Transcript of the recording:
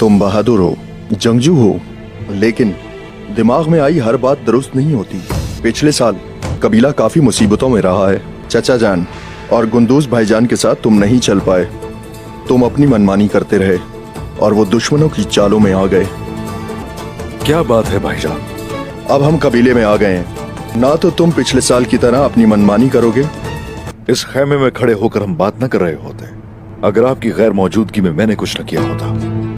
तुम बहादुर हो, जंगजू हो, लेकिन दिमाग में आई हर बात दुरुस्त नहीं होती। पिछले साल कबीला काफी मुसीबतों में रहा है। चचा जान और गुंदूज भाईजान के साथ तुम नहीं चल पाए। तुम अपनी मनमानी करते रहे और वो दुश्मनों की चालों में आ गए। क्या बात है भाईजान? अब हम कबीले में आ गए हैं। ना तो तुम पिछले साल की तरह अपनी मनमानी करोगे। इस खेमे में खड़े होकर हम बात न कर रहे होते अगर आपकी गैर मौजूदगी में मैंने कुछ न किया होता।